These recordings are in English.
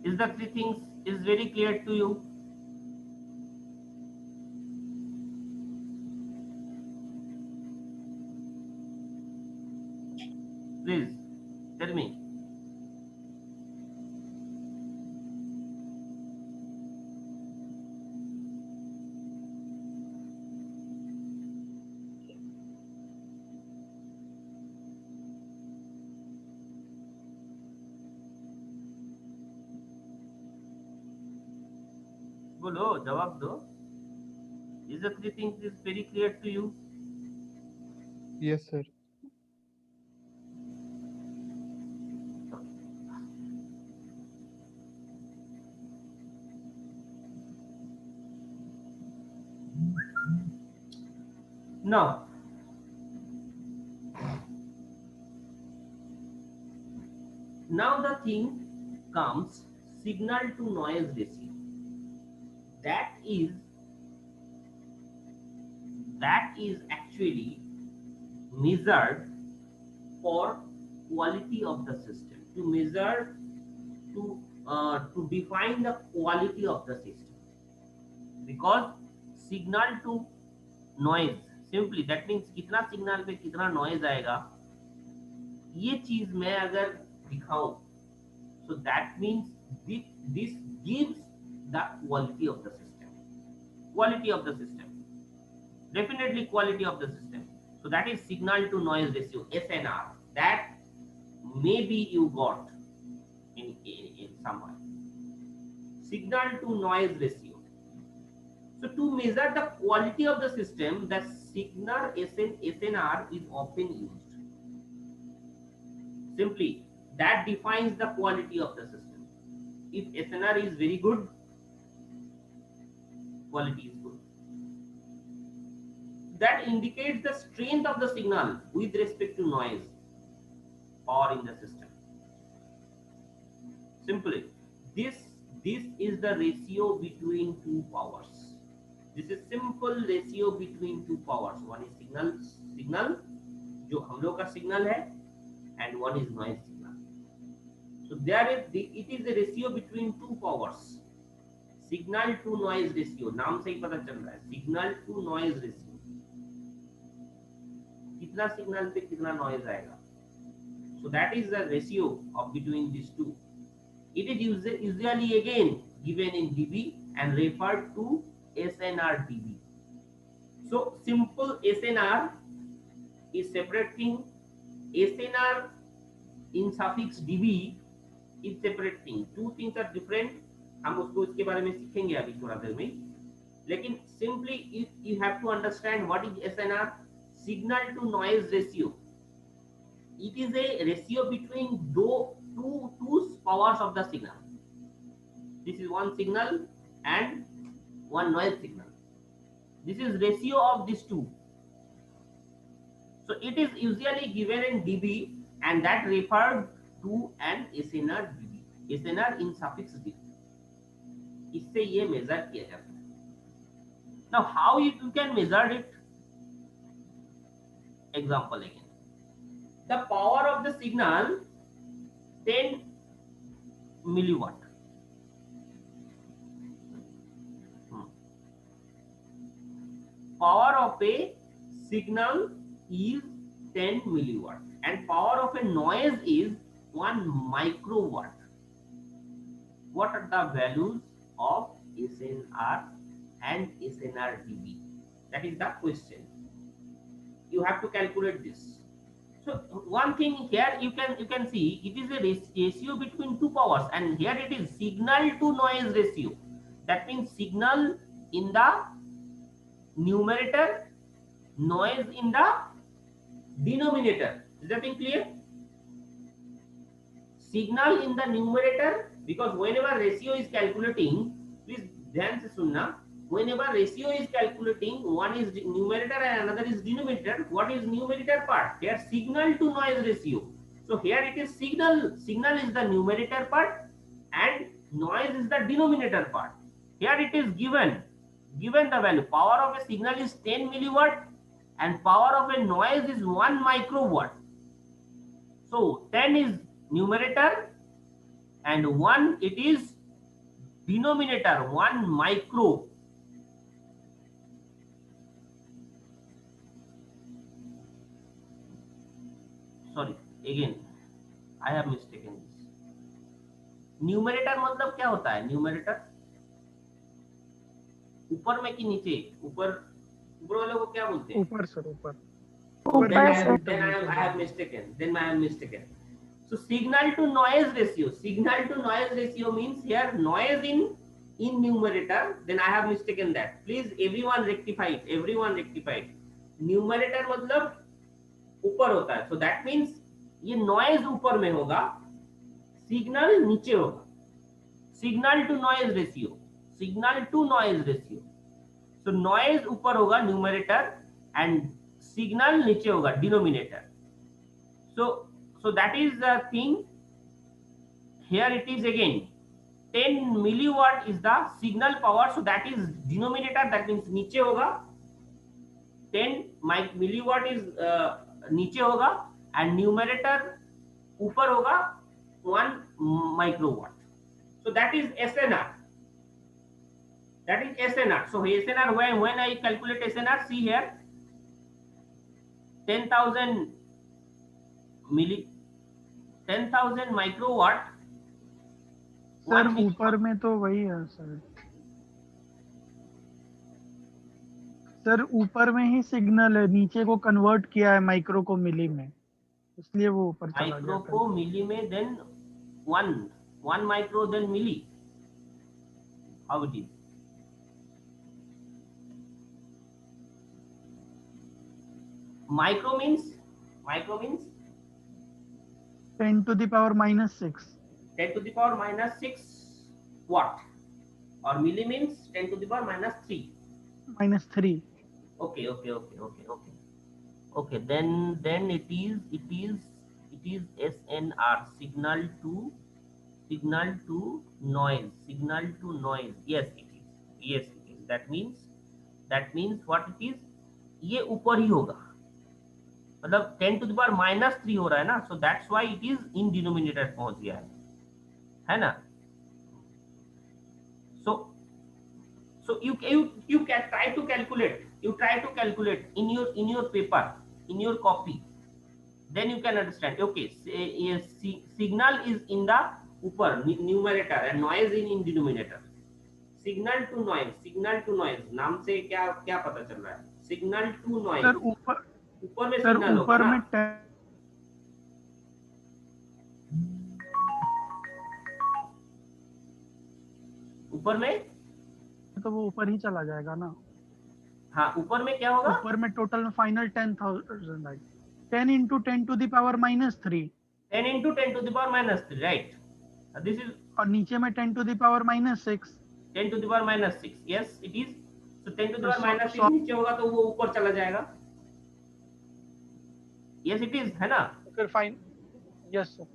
Is the three things is very clear to you? Please tell me. बोलो, जवाब दो. Is the three things is very clear to you? Yes, sir. Now, now the thing comes signal to noise ratio. That is that is actually measured for quality of the system, to measure, to define the quality of the system. Because signal to noise, simply that means कितना signal पे कितना noise आएगा, ये चीज मैं अगर दिखाऊं, so that means this gives the quality of the system, quality of the system, definitely quality of the system. So that is signal to noise ratio, SNR, that maybe you got in somewhere. Signal to noise ratio. So to measure the quality of the system, the signal SNR is often used. Simply, that defines the quality of the system. If SNR is very good, quality is good. That indicates the strength of the signal with respect to noise power in the system. Simply, this this is the ratio between two powers. This is simple ratio between two powers. One is signal जो हम लोग का signal है, and one is noise signal. So it is a ratio between two powers. Signal to noise ratio, नाम से ही पता चल रहा है, signal to noise ratio. कितना सिग्नल पे कितना नॉइज आएगा. So that is the ratio of between these two. It is usually again given in dB and referred to SNR dB. So simple SNR is separate thing. SNR in suffix dB is separate thing. Two things are different. हम उसको इसके बारे में सीखेंगे अभी थोड़ा देर में. लेकिन simply you have to understand what is SNR, signal to noise ratio. It is a ratio between two powers of the signal. This is one signal and one noise signal. This is ratio of these two. So it is usually given in dB and that referred to an SNR dB. SNR in suffix dB. इससे ये major किया जाता है. Now how you can measure it? Example again. The power of the signal 10 milliwatt. Power of a signal is 10 milliwatt and power of a noise is 1 microwatt. What are the values of SNR and SNR dB? That is the question. You have to calculate this. So one thing here you can see, it is a ratio between two powers, and here it is signal to noise ratio. That means signal in the numerator, noise in the denominator. Is that thing clear? Signal in the numerator, because whenever ratio is calculating, please ध्यान से सुनना, whenever ratio is calculating, one is numerator and another is denominator. What is numerator part? Here signal to noise ratio. So here it is signal is the numerator part and noise is the denominator part. Here it is given the value, power of a signal is 10 milliwatt and power of a noise is 1 microwatt. So 10 is numerator and 1 it is denominator 1 micro. Sorry, again I have mistaken this. Numerator मतलब क्या होता है? Numerator ऊपर में कि नीचे? ऊपर, ऊपर वाले को क्या बोलते हैं? ऊपर सर, ऊपर। Then I नीचे have, I have mistaken. Then I have mistaken. So signal to noise ratio. Signal to noise ratio means here noise in numerator. Then I have mistaken that. Please everyone rectify it. Everyone rectify it. Numerator मतलब ऊपर होता है. So that means ये noise ऊपर में होगा, signal नीचे होगा. Signal to noise ratio. Signal to noise ratio. So noise ऊपर होगा numerator and signal नीचे होगा denominator. So that is the thing. Here it is again 10 milliwatt is the signal power. So that is denominator, that means नीचे होगा. 10 milliwatt is नीचे होगा and numerator ऊपर होगा 1 microwatt. So that is SNR. That is SNR. So SNR, when I calculate SNR, see here 10,000 microwatt. Sir ऊपर में तो वही है सर। सर ऊपर में ही सिग्नल है, नीचे को कन्वर्ट किया है माइक्रो को मिली में, इसलिए वो ऊपर चला गया। माइक्रो को मिली में, then 1 micro then milli. How it is? Micro means 10 to the power minus 6. 10 to the power minus 6 watt, or milli means 10 to the power minus 3. Minus 3. Okay. Then it is SNR, signal to noise. Signal to noise. Yes, it is. That means what it is? ये ऊपर ही होगा, मतलब 10 to the power minus 3 हो रहा है ना. So that's why it is in denominator पहुंच गया है ना. So you can try to calculate. You try to calculate in your paper, in your copy. Then you can understand. Okay, signal is in the ऊपर numerator and noise in denominator. Signal to noise नाम से क्या पता चल रहा है? Signal to noise. Sir ऊपर में सिग्नल होगा ना. ऊपर में तो वो ऊपर ही चला जाएगा ना. हाँ, ऊपर में क्या होगा? ऊपर में टोटल में फाइनल 10,000 आएगी. 10 into 10 to the power minus 3. 10 into 10 to the power minus 3, right? This is. और नीचे में 10 to the power minus 6. 10 to the power minus 6. Yes, it is. So 10 to the power minus 6 नीचे होगा तो वो ऊपर चला जाएगा. Yes, it is, है ना? फिर fine. Yes sir.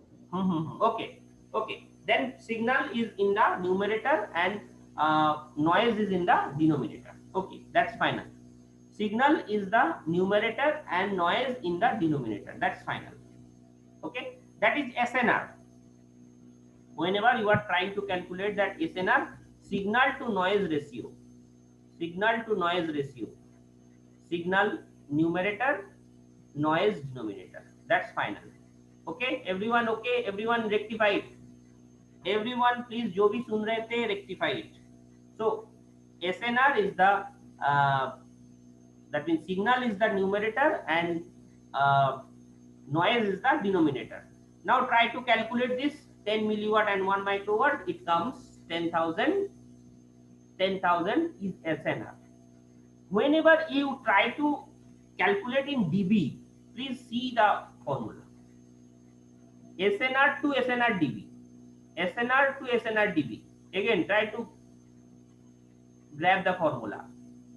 Okay. Then signal is in the numerator and noise is in the denominator. Okay, that's final. Signal is the numerator and noise in the denominator. That's final. Okay, that is SNR. Whenever you are trying to calculate that SNR, signal to noise ratio. Signal numerator, noise denominator. That's final. Okay, everyone okay? Everyone rectify it. Everyone please, जो भी सुन रहे थे, rectify it. So SNR is the that means signal is the numerator and noise is the denominator. Now try to calculate this 10 milliwatt and 1 microwatt. It comes 10,000. 10,000 is SNR. Whenever you try to calculate in dB, please see the formula. SNR to SNR dB. SNR to SNR dB. Again, try to grab the formula.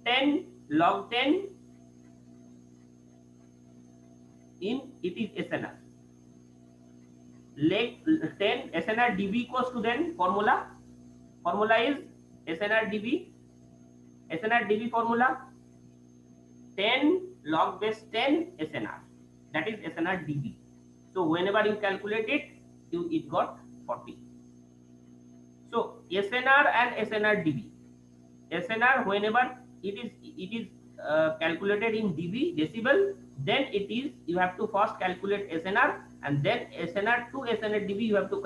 10 log 10 in it is SNR. Leg 10 SNR dB equals to then formula. Formula is SNR dB. SNR dB formula 10 log base 10 SNR. That is SNR dB. So whenever you calculate it, it got 40. So So SNR and SNR-dB. SNR, whenever it is calculated in dB, decibel, then it is, you have to first calculate SNR, and then SNR to SNR-dB you have to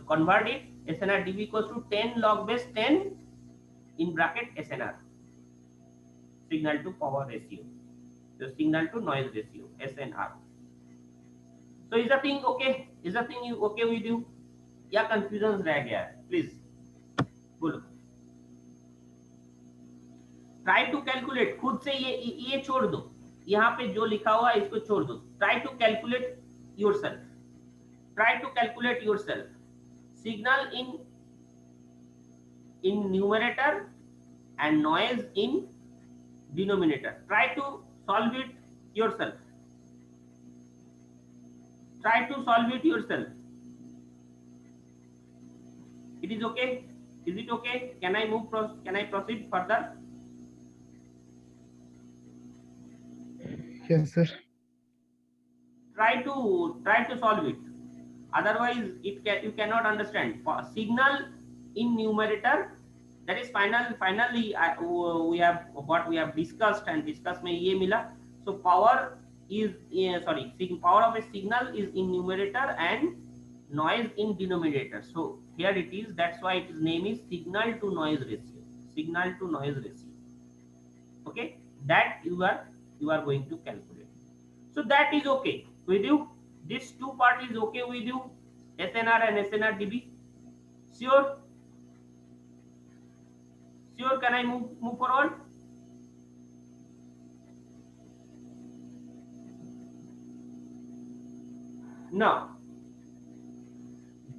convert it. SNR-dB equals to 10 log base 10 in bracket SNR, signal to power ratio, so signal to noise ratio, SNR. So is the thing okay? Is the thing okay with you? या confusion रह गया है? Please बोलो. Try to calculate, खुद से ये छोड़ दो, यहाँ पे जो लिखा हुआ है इसको छोड़ दो. Try to calculate yourself, try to calculate yourself signal in numerator and noise in denominator. Try to solve it yourself. Try to solve it yourself. It is okay? Is it okay? Can I move? Can I proceed further? Yes, sir. Try to solve it. Otherwise, you cannot understand. Signal in numerator, that is finally we have what we have discussed, and discuss में ये मिला. So power is power of a signal is in numerator and noise in denominator. So here it is, that's why its name is signal to noise ratio. Signal to noise ratio. Okay, that you are going to calculate. So that is okay with you? This two part is okay with you? SNR and SNR-dB? Sure? Sure? Can I move forward? Now,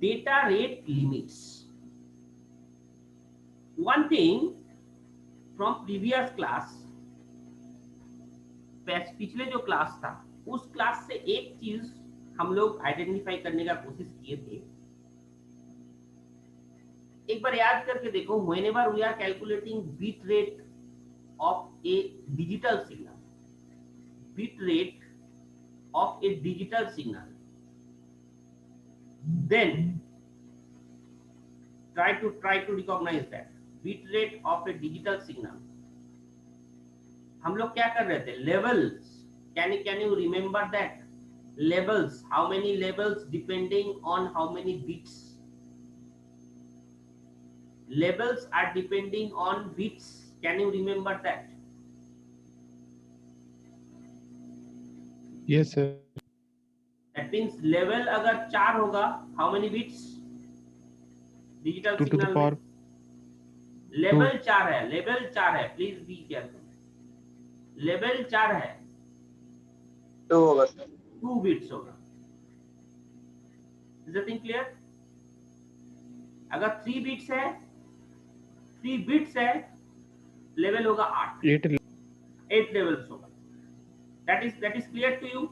data rate limits. One thing from previous class, पिछले जो class था उस class से एक चीज हम लोग identify करने का कोशिश किए थे. एक बार याद करके देखो. whenever we are calculating bit rate of a digital signal, bit rate of a digital signal, then try to recognize that bit rate of a digital signal. हम लोग क्या कर रहे थे? Levels. Can you remember that? Levels. How many levels depending on how many bits? Levels are depending on bits. Can you remember that? Yes, sir. That means level अगर 4 होगा, how many bits? Digital 2 to the signal power. में level 4 है. level 4 है. Please be careful. Level 4 है. 2 होगा sir. 2 bits होगा. Is the thing clear? अगर 3 bits है, 3 बिट्स है, लेवल होगा 8. 8 लेवल्स होगा. That is clear to you?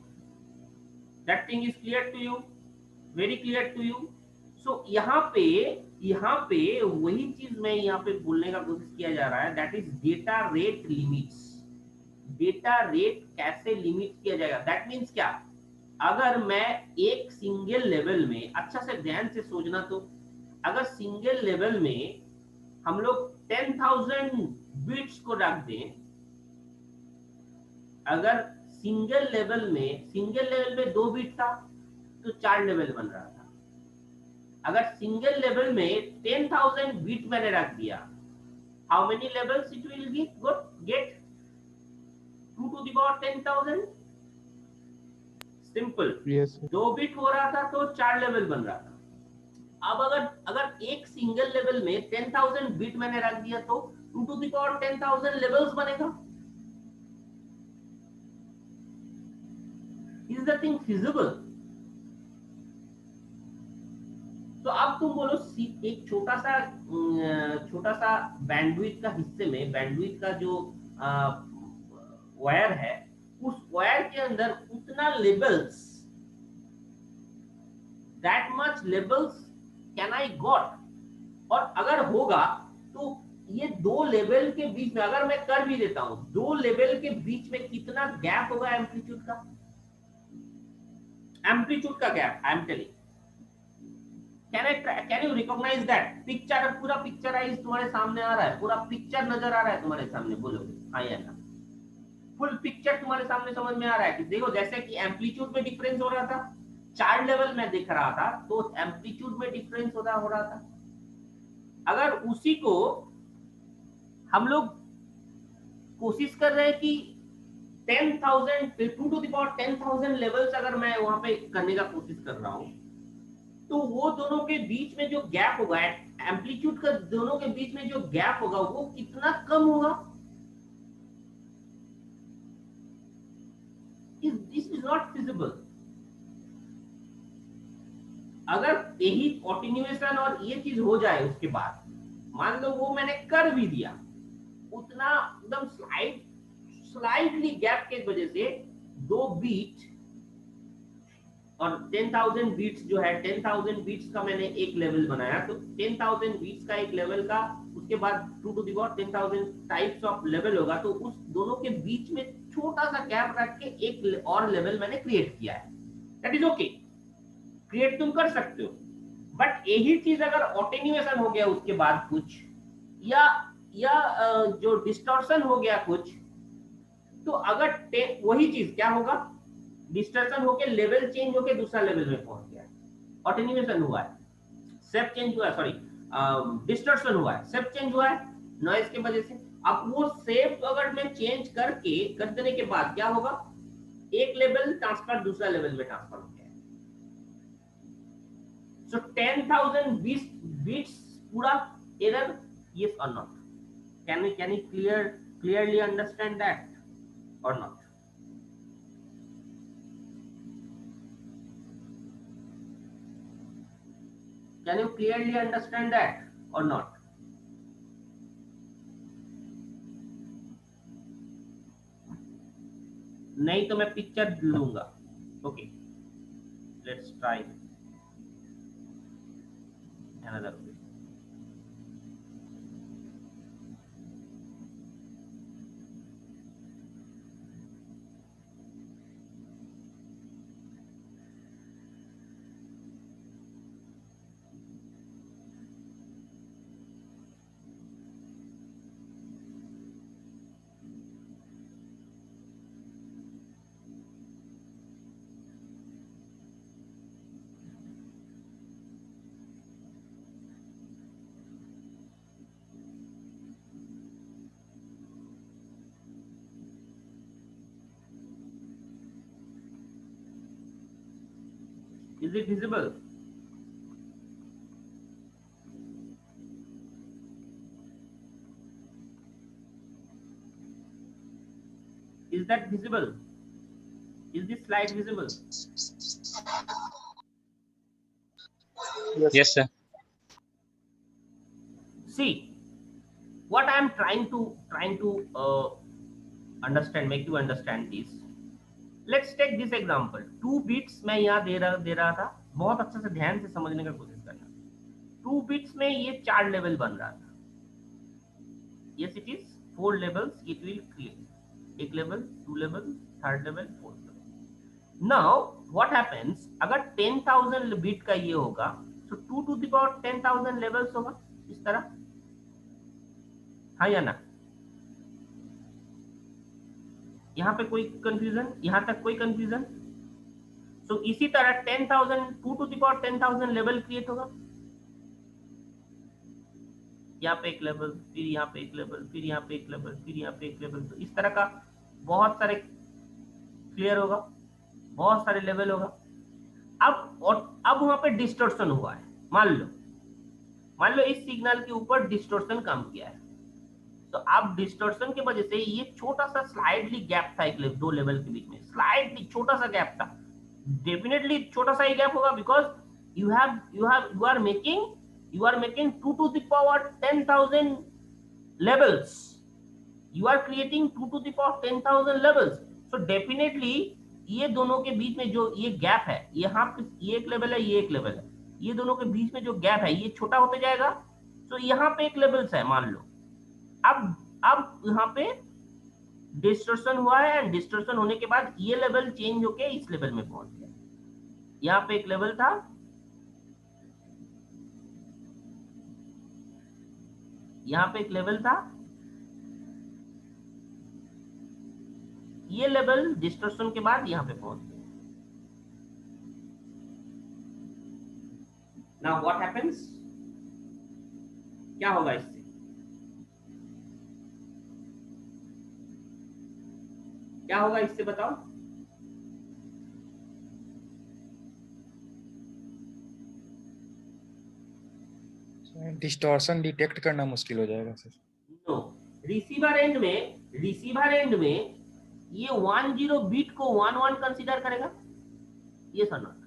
That thing is clear to you? Very clear to you? So यहाँ पे वही चीज मैं यहाँ पे बोलने का कोशिश किया जा रहा है. That is data rate limits. Data rate कैसे लिमिट किया जाएगा? दैट मीन्स क्या? अगर मैं एक सिंगल लेवल में, अच्छा से ध्यान से सोचना, तो अगर सिंगल लेवल में हम लोग 10,000 बिट्स को रख दें, अगर सिंगल लेवल में 2 बिट था तो 4 लेवल बन रहा था. अगर सिंगल लेवल में 10,000 बिट मैंने रख दिया, how many levels it will get? 2 to the power 10,000. Simple. Yes, sir. 2 bit हो रहा था तो 4 लेवल बन रहा था. अब अगर एक सिंगल लेवल में 10,000 बिट मैंने रख दिया तो 2 to the power 10,000 लेवल्स बनेगा. Is the thing feasible? तो अब तुम बोलो, एक छोटा सा बैंडविड्थ का हिस्से में, बैंडविड्थ का जो वायर है, उस वायर के अंदर उतना levels, that much levels can I got? और अगर होगा तो ये 2 लेवल के बीच में अगर मैं कर भी देता हूं, 2 लेवल के बीच में कितना गैप होगा एम्पलीट्यूड का? एम्पलीट्यूड का gap, I am telling. Can you recognise that picture? पूरा पिक्चराइज तुम्हारे सामने आ रहा है, पूरा पिक्चर नजर आ रहा है तुम्हारे सामने, बोलोगे हाँ या ना? फुल पिक्चर तुम्हारे सामने समझ में आ रहा है कि देखो जैसे कि एम्पलीट्यूड में डिफरेंस हो रहा था, चार्ट लेवल में दिख रहा था तो एम्पलीट्यूड में डिफरेंस हो रहा था। अगर उसी को हम लोग कोशिश कर रहे हैं कि 10,000 2 टू द पावर 10,000 लेवल्स अगर मैं वहां पे करने का कोशिश कर रहा हूं, तो वो दोनों के बीच में जो गैप होगा, एम्पलीट्यूड का दोनों के बीच में जो गैप होगा वो कितना कम होगा? This is not feasible. अगर यही अटेन्यूएशन और ये चीज हो जाए, उसके बाद मान लो वो मैंने कर भी दिया, उतना एकदम स्लाइडली गैप के वजह से 2 बीट और 10,000 बीट्स जो है, 10,000 बीट्स का मैंने एक लेवल बनाया, तो 10,000 बीट्स का एक लेवल का, उसके बाद 2 to the power 10,000 types of level होगा, तो उस दोनों के बीच में छोटा सा गैप रख के एक और लेवल मैंने क्रिएट किया है। दैट इज ओके, क्रिएट तुम कर सकते हो। बट यही चीज अगर अटेन्यूएशन हो गया उसके बाद कुछ, या जो डिस्टॉर्शन हो गया कुछ, तो अगर वही चीज क्या होगा, डिस्टॉर्शन होके लेवल चेंज होके दूसरा लेवल में पहुंच गया, अटेन्यूएशन हुआ है, शेप चेंज हुआ है, सॉरी डिस्टॉर्शन हुआ है, शेप चेंज हुआ है नॉइज की वजह से। अब वो शेप अगर मैं चेंज कर देने के बाद क्या होगा, एक लेवल ट्रांसफर दूसरा लेवल में ट्रांसफर हो गया। सो 10,000 बीट्स पूरा error, yes or not? Can you clearly understand that or not? Can you clearly understand that or not? नहीं तो मैं पिक्चर लूंगा। Okay, let's try another way. Is it visible? Is that visible? Is this slide visible? Yes, sir. See, what I am trying to understand, make you understand this. Let's take this example. 2 bits मैं यहाँ दे रहा था, बहुत अच्छे से ध्यान से समझने का कोशिश करना। 2 bits में ये 4 लेवल बन रहा था। Yes, it is 4 levels. It will create एक level, 2 level, 3rd level, 4th level. Now what happens? अगर 10,000 बिट का ये होगा, तो 2 to the power 10,000 लेवल्स होगा इस तरह, हाँ या ना? यहाँ पे कोई कंफ्यूजन, यहाँ तक कोई कंफ्यूजन? सो इसी तरह 10,000 2 to the power 10,000 level create होगा, यहाँ पे एक लेवल, फिर यहाँ पे एक लेवल, फिर यहाँ पे एक लेवल, फिर यहाँ पे एक लेवल, तो इस तरह का बहुत सारे क्लियर होगा, बहुत सारे लेवल होगा। अब वहां पे डिस्टॉर्शन हुआ है, मान लो इस सिग्नल के ऊपर डिस्टॉर्शन काम किया है, तो अब डिस्टॉर्शन की वजह से ये छोटा सा स्लाइडली गैप था, एक 2 लेवल के बीच में स्लाइडली छोटा सा गैप था, डेफिनेटली छोटा सा ही गैप होगा, because you are making 2 to the power 10,000 levels. You are creating 2 to the power 10,000 levels. So definitely ये दोनों के बीच में जो ये गैप है, यहाँ पे ये एक लेवल है, ये एक लेवल है, ये दोनों के बीच में जो गैप है ये छोटा होते जाएगा। तो यहाँ पे एक लेवल्स है, मान लो अब यहाँ पे डिस्टॉर्शन हुआ है, एंड डिस्टॉर्शन होने के बाद ये लेवल चेंज होके इस लेवल में पहुंच गया। यहाँ पे एक लेवल था, यहाँ पे एक लेवल था, ये लेवल डिस्टॉर्शन के बाद यहाँ पे पहुंच गया। नाउ व्हाट हैपेंस, क्या होगा इससे? क्या होगा इससे बताओ? डिस्टॉर्शन डिटेक्ट करना मुश्किल हो जाएगा सर। नो, रिसीवर एंड में ये 10 बिट को 11 कंसीडर करेगा, ये sir not,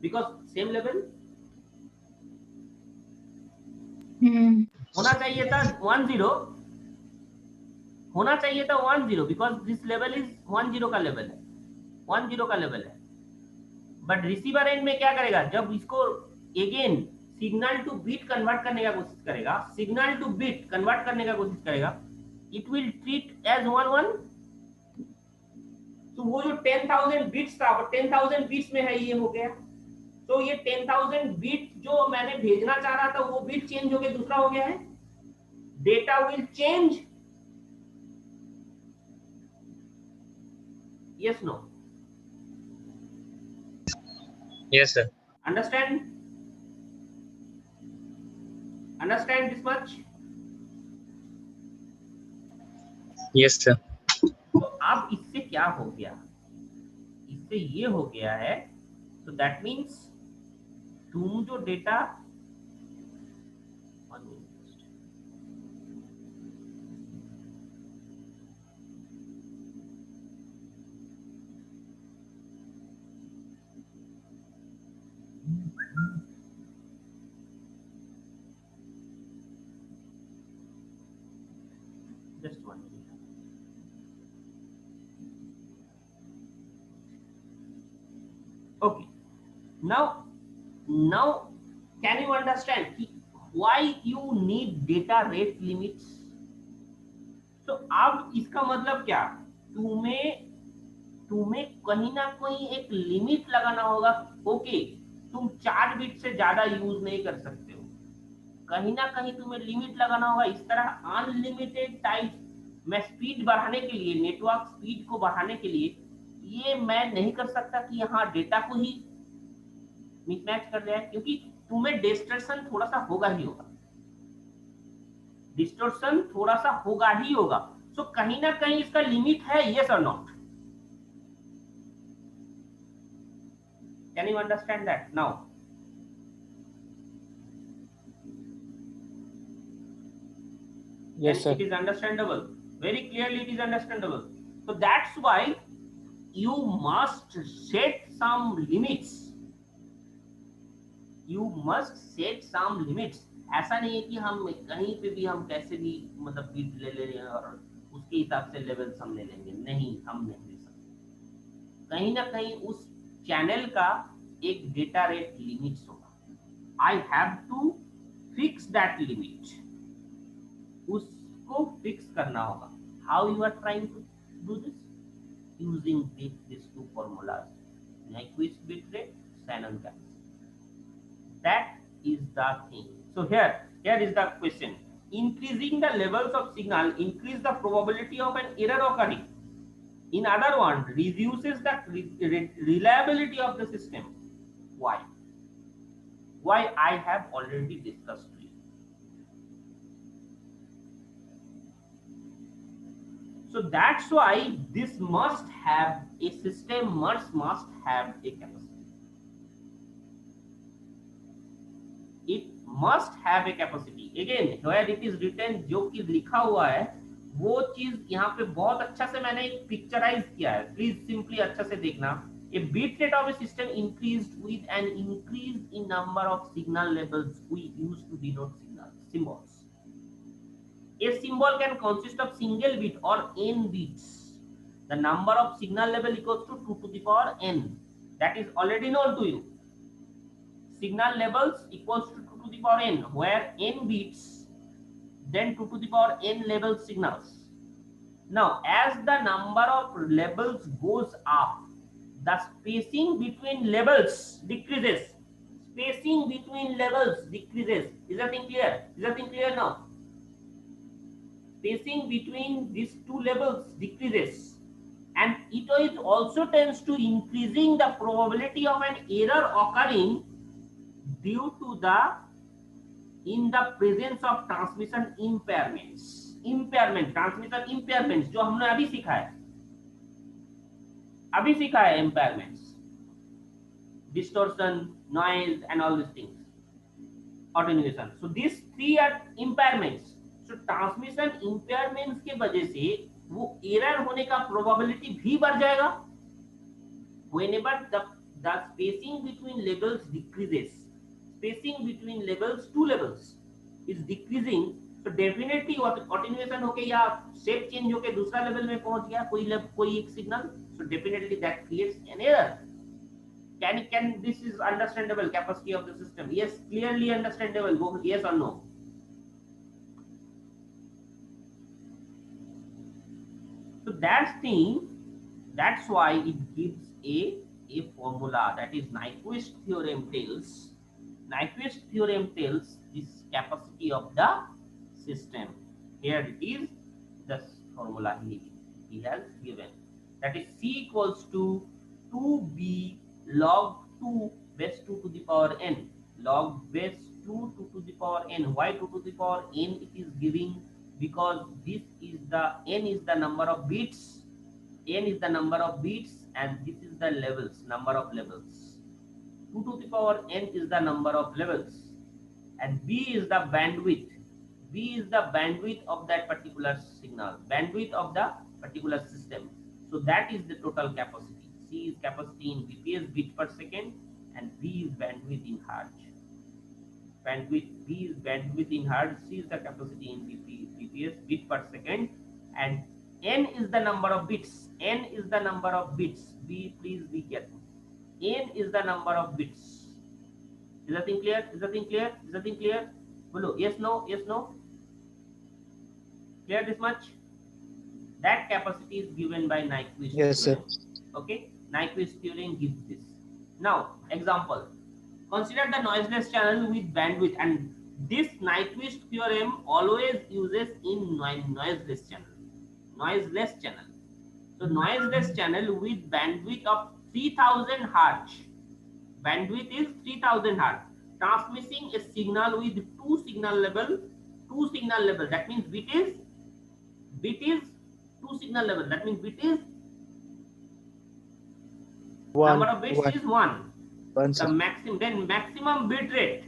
because same level होना चाहिए था 10, होना चाहिए था 10, बिकॉज दिस लेवल इज 10 का लेवल है, 10 का लेवल है। बट रिसीवर एंड में क्या करेगा, जब इसको again signal two bit convert करने का कोशिश करेगा, सिग्नल टू बिट कन्वर्ट करने का कोशिश करेगा, इट विल ट्रीट एज 11। तो वो जो 10,000 बिट्स था, 10,000 बिट्स में है, ये हो गया। तो ये 10,000 बिट जो मैंने भेजना चाह रहा था, वो बिट चेंज हो गया, दूसरा हो गया है। Data will change, yes no, Yes, sir. understand this much? Yes, sir. तो अब इससे क्या हो गया, इससे ये हो गया है, so that means तुम जो data, just one minute. Okay, now can you understand why you need data rate limits? तो अब इसका मतलब क्या, तुम्हें कहीं ना कहीं एक लिमिट लगाना होगा। ओके, तुम 4 बिट से ज्यादा यूज नहीं कर सकते हो, कहीं ना कहीं तुम्हें लिमिट लगाना होगा। इस तरह अनलिमिटेड टाइप मैं स्पीड बढ़ाने के लिए, नेटवर्क स्पीड को बढ़ाने के लिए, ये मैं नहीं कर सकता कि यहाँ डेटा को ही मिसमैच कर दिया है, क्योंकि तुम्हें डिस्टॉर्शन थोड़ा सा होगा ही होगा, डिस्टॉर्शन थोड़ा सा होगा ही होगा। सो कहीं ना कहीं इसका लिमिट है, यस और not? Can you understand that now? Yes, sir. It is understandable, very clearly it is understandable. So that's why you must set some limits, you must set some limits. ऐसा नहीं है कि हम कहीं पे भी हम कैसे भी मतलब बीट ले ले और उसके हिसाब से लेवल हम ले लेंगे, नहीं, हम नहीं ले सकते। कहीं ना कहीं उस चैनल का एक डेटा रेट लिमिट्स होगा, I have to fix that limit, उसको फिक्स करना होगा। How you are trying to do this? Using this two formulas, Nyquist bit rate, Shannon capacity. That is the thing. So here is the question. Increasing the levels of signal increase the probability of an error occurring. In other words, reduces the reliability of the system. Why? Why I have already discussed to you. So that's why this must have a system, must have a capacity. It must have a capacity. Again, where it is written, जो कि लिखा हुआ है वो चीज यहाँ पे बहुत अच्छा से मैंने एक पिक्चराइज किया है, प्लीज सिंपली अच्छा से देखना। A bit rate of a system increased with an increase in number of signal labels we use to denote symbols. A symbol can consist of single bit or n bits. The number of signal label equals to 2 to the power n. That is already known to you. Signal labels equals to 2 to the power n, where n bits, then 2 to the power n label signals. Now, as the number of labels goes up, the spacing between labels decreases. Spacing between labels decreases. Is that thing clear? Is that thing clear now? spacing between these two levels decreases, and it is also tends to increasing the probability of an error occurring due to the in the presence of transmission impairments. Impairment, transmission impairments जो हमने अभी सीखा है impairments, distortion, noise and all these things, attenuation. So these three are impairments. So transmission impairments के वजह से वो error होने का probability भी बढ़ जाएगा. Whenever the spacing between levels decreases, spacing between levels, two levels is decreasing, so definitely attenuation होके या shape change होके दूसरा level में पहुंच गया कोई एक signal, so definitely that creates an error. Can this is understandable? Capacity of the system? Yes, clearly understandable. Go yes or no? So that's why it gives a formula, that is Nyquist theorem tells. Nyquist theorem tells this capacity of the system. Here it is, the formula he has given. That is C equals to 2b log 2 base 2 to the power n. Log base 2 to the power n. Why 2 to the power n it is giving? Because this is the n is the number of bits. N is the number of bits and this is the levels, number of levels. 2 to the power n is the number of levels, and b is the bandwidth. B is the bandwidth of that particular signal, bandwidth of the particular system. So that is the total capacity. C is capacity in bps, bit per second, and B is bandwidth in hertz. Bandwidth, B is bandwidth in hertz, C is the capacity in bps, bit per second, and n is the number of bits. N is the number of bits. Please be careful. N is the number of bits. Is that thing clear? Is that thing clear? Is that thing clear? Hello. Yes, no, yes, no. Clear this much? That capacity is given by Nyquist. Yes, sir. Okay, Nyquist theorem gives this. Now, example. Consider the noiseless channel with bandwidth, and this Nyquist theorem always uses in noiseless channel. Noiseless channel. So noiseless channel with bandwidth of 3000 hertz. Bandwidth is 3000 hertz. Transmitting a signal with two signal level. That means bit is two signal level. That means bit is One. number of bits is one. One, The sir. maximum bit rate.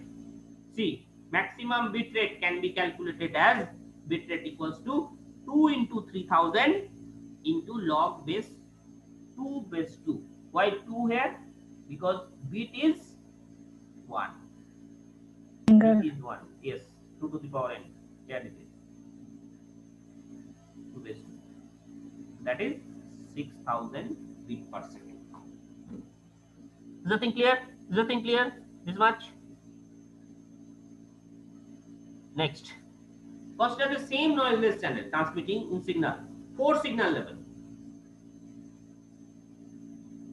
See, maximum bit rate can be calculated as bit rate equals to 2 into 3000 into log base 2 base 2. Why 2 here? Because bit is 1. Bit is 1. Yes, 2 to the power n. Here it is. 2 base 2. That is 6000 bit per second. Is the thing clear? Is the thing clear? This much? Next. Consider the same noiseless channel transmitting in signal. 4 signal level.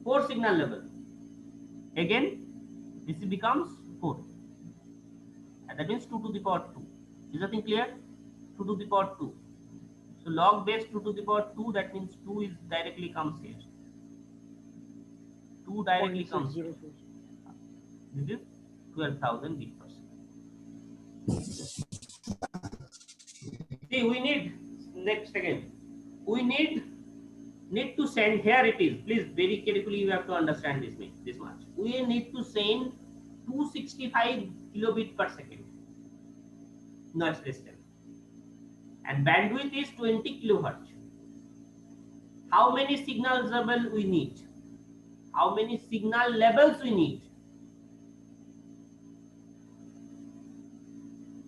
4 signal level. Again, this becomes 4. And that means 2 to the power 2. Is the thing clear? 2 to the power 2. So log base 2 to the power 2, that means 2 is directly comes here. 2 directly comes here. This is 12,000 bit per second. See, we need next again. We need to send, here it is. Please very carefully you have to understand this much. We need to send 265 kilobit per second noise resistance, and bandwidth is 20 kilohertz. How many signals level we need? How many signal levels we need?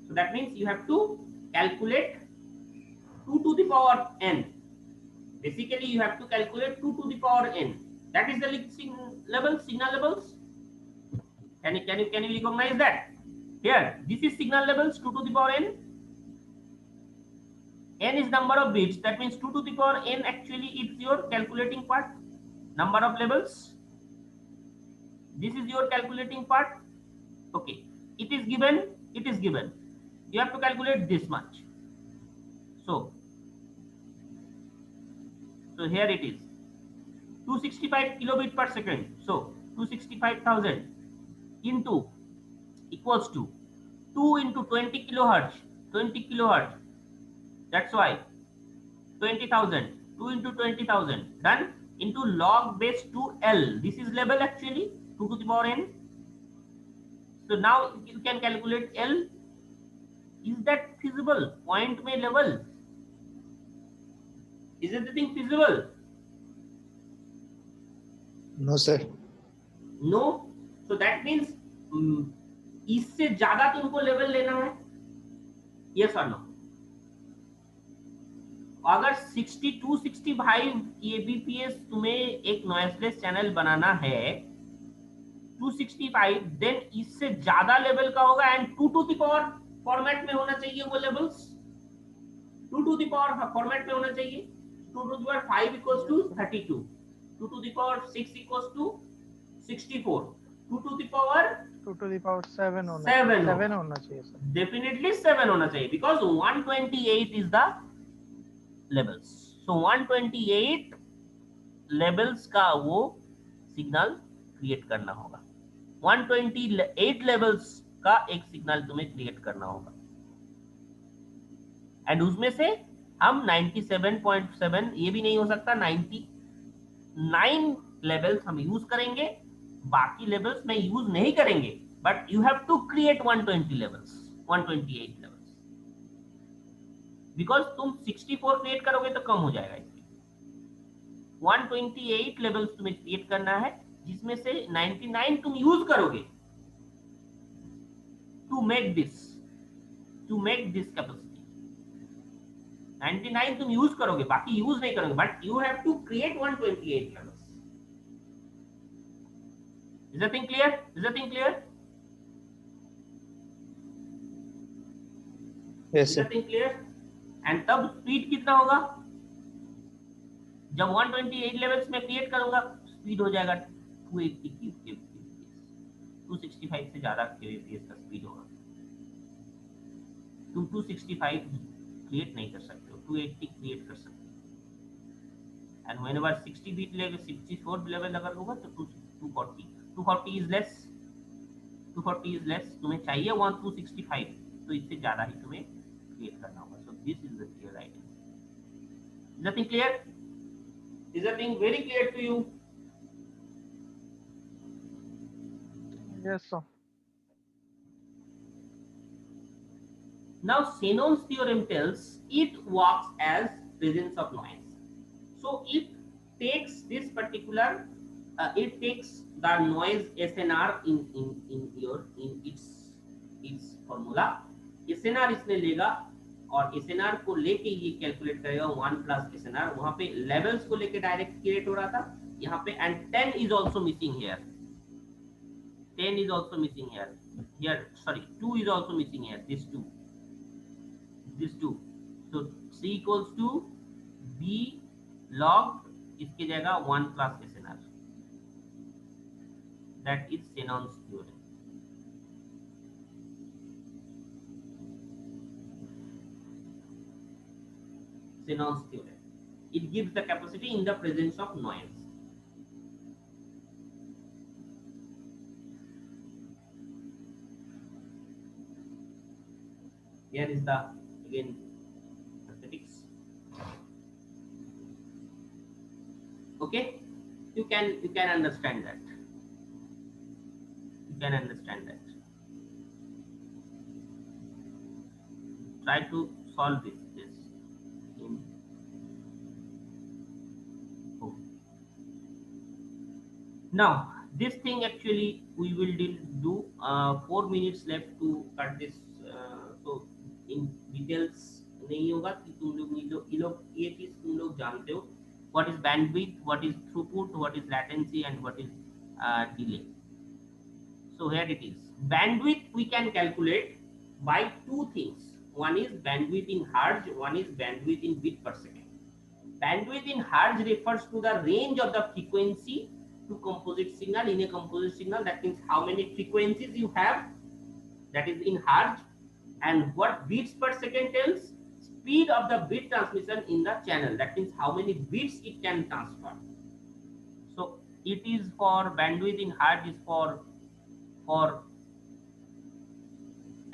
So that means you have to calculate 2 to the power n. Basically, you have to calculate 2 to the power n. That is the signal levels. Can you recognize that? Here, this is signal levels 2 to the power n. N is number of bits. That means 2 to the power n actually is your calculating part. Number of levels. This is your calculating part. Okay. It is given. You have to calculate this much. So So here it is 265 kilobit per second. So 265,000 into equals to 2 into 20 kilohertz. 20 kilohertz. That's why 20,000. 2 into 20,000 done into log base 2L. This is level actually 2 to the power n. So now you can calculate L. Is that feasible? Point में level. Is it the thing feasible? No, sir. No. So that means इससे ज्यादा तुमको level लेना है. Yes or no? अगर 62-65 kbps तुम्हें एक noiseless channel बनाना है 265, देन इससे ज्यादा लेवल का होगा and 2 to the power format में होना चाहिए वो levels. 2 to the power format में होना चाहिए. 2 to the power 5 equals to 32, 2 to the power 6 equals to 64, 2 to the power 2 to the power 7 होना 7 होना चाहिए सर. डेफिनेटली 7 होना चाहिए because 128 is the levels. So 128 levels का वो सिग्नल क्रिएट करना होगा. 128 लेवल्स का एक सिग्नल तुम्हें क्रिएट करना होगा एंड उसमें से हम 97.7 ये भी नहीं हो सकता 99 लेवल्स हम यूज करेंगे. बाकी लेवल्स में यूज नहीं करेंगे but you have to create 120 levels 128 levels because तुम 64 क्रिएट करोगे तो कम हो जाएगा. इसमें 128 लेवल्स तुम्हें क्रिएट करना है जिसमें से 99 तुम यूज करोगे टू मेक दिस कैपेसिटी. 99 तुम यूज करोगे बाकी यूज नहीं करोगे but you have to create 128 levels. Is that thing clear? Is that thing clear? Yes, Is sir. that thing clear? And तब स्पीड कितना होगा जब 128 लेवल्स में क्रिएट करूंगा स्पीड हो जाएगा 280 kbps. 265 से ज्यादा kbps का स्पीड होगा. तुम 265 क्रिएट नहीं कर सकते हो 280 क्रिएट कर सकते हो. And whenever 60 bit level 64 level अगर होगा तो 240 is less. 240 is less. तुम्हें चाहिए 265 तो इससे ज्यादा ही तुम्हें क्रिएट करना होगा. So this is the clear idea. Is that thing clear? Is that thing very clear to you? Yes sir. Now Shannon's theorem tells it works as presence of noise. So it takes this particular it takes the noise SNR in its formula. SNR इसने लेगा और SNR को लेके ये calculate करेगा 1 plus SNR. वहां पे levels को लेके डायरेक्ट क्रिएट हो रहा था यहाँ पे and 10 is also missing here. 10 is also missing here. Here sorry 2 is also missing here. This 2. So C equals to B log इसकी जगह 1 plus SNR. That is Shannon's theorem. Shannon's theorem. It gives the capacity in the presence of noise. Here is the again mathematics. Okay, you can understand that. Can understand that. Try to solve this. Now this thing actually we will do 4 minutes left to cut this. So in details नहीं होगा कि तुम लोग ये चीज तुम लोग जानते हो. What is bandwidth, what is throughput, what is latency and what is delay. So here it is. Bandwidth we can calculate by two things. One is bandwidth in hertz, one is bandwidth in bit per second. Bandwidth in hertz refers to the range of the frequency to composite signal. In a composite signal, that means how many frequencies you have, that is in hertz, and what bits per second tells speed of the bit transmission in the channel. That means how many bits it can transfer. So it is for bandwidth in hertz is for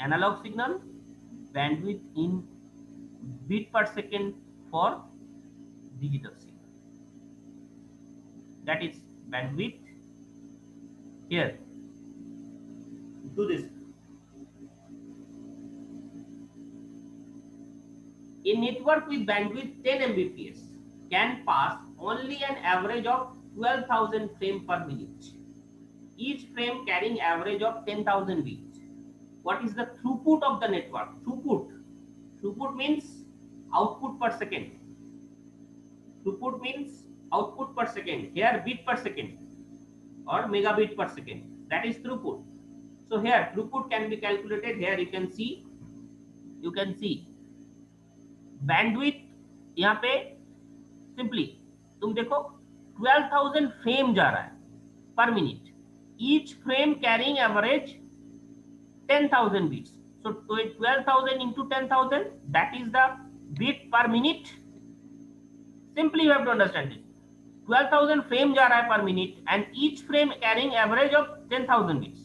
analog signal, bandwidth in bit per second for digital signal. That is bandwidth. Here, do this. A network with bandwidth 10 Mbps can pass only an average of 12,000 frames per minute. Each frame carrying average of 10,000 bits. What is the throughput of the network? Throughput means output per second. Throughput means output per second. Here bit per second or megabit per second. That is throughput. So here throughput can be calculated. Here you can see bandwidth. यहाँ पे simply तुम देखो 12,000 frame जा रहा है per minute. Each frame carrying average 10,000 bits. So 12,000 into 10,000, that is the bit per minute. Simply you have to understand it. 12,000 frame जा रहा है per minute and each frame carrying average of 10,000 bits.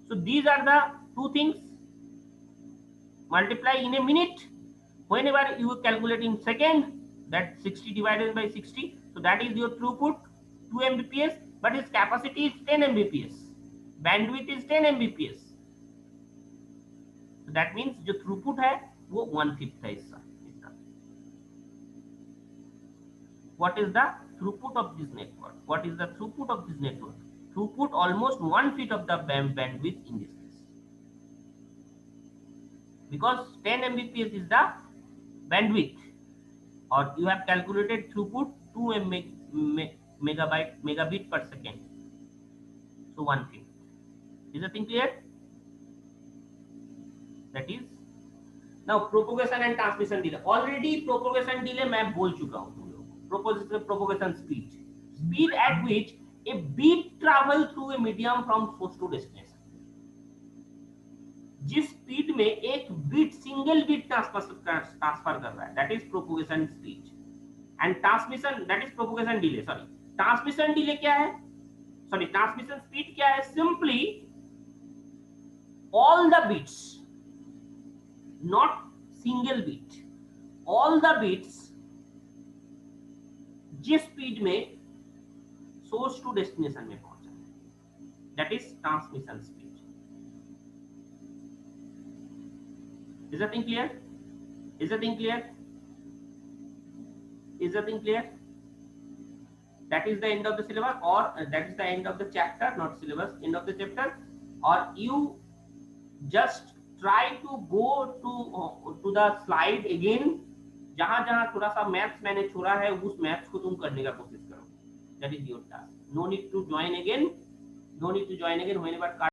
So these are the two things. Multiply in a minute. Whenever you calculate in second, that 60 divided by 60. So that is your throughput 2 Mbps, but its capacity is 10 Mbps. Bandwidth is 10 Mbps. So that means जो throughput है वो 1/5 है इसका. What is the throughput of this network? What is the throughput of this network? Throughput almost 1/5 of the bandwidth in this case. Because 10 Mbps is the bandwidth, or you have calculated throughput 2 megabit per second. So 1/5. Is the thing clear? That is now propagation and transmission delay. Already propagation delay मैं बोल चुका हूँ तुम लोग. Propagation speed at which a bit travel through a medium from source to destination. जिस speed में एक bit single bit transfer कर रहा है, that is propagation speed. And transmission, that is propagation delay. Sorry, transmission delay क्या है? Sorry, transmission speed क्या है? Simply all the bits, not single bit, all the bits जिस स्पीड में source to destination में पहुंचा है, that is transmission speed. Is the thing clear? Is the thing clear? Is the thing clear? That is the end of the syllabus, or that is the end of the chapter, not syllabus, end of the chapter. Or you just try to go to the slide again. जहां जहां थोड़ा सा maths मैंने छोड़ा है उस maths को तुम करने का कोशिश करो. That is your task. No need to join again. No need to join again whenever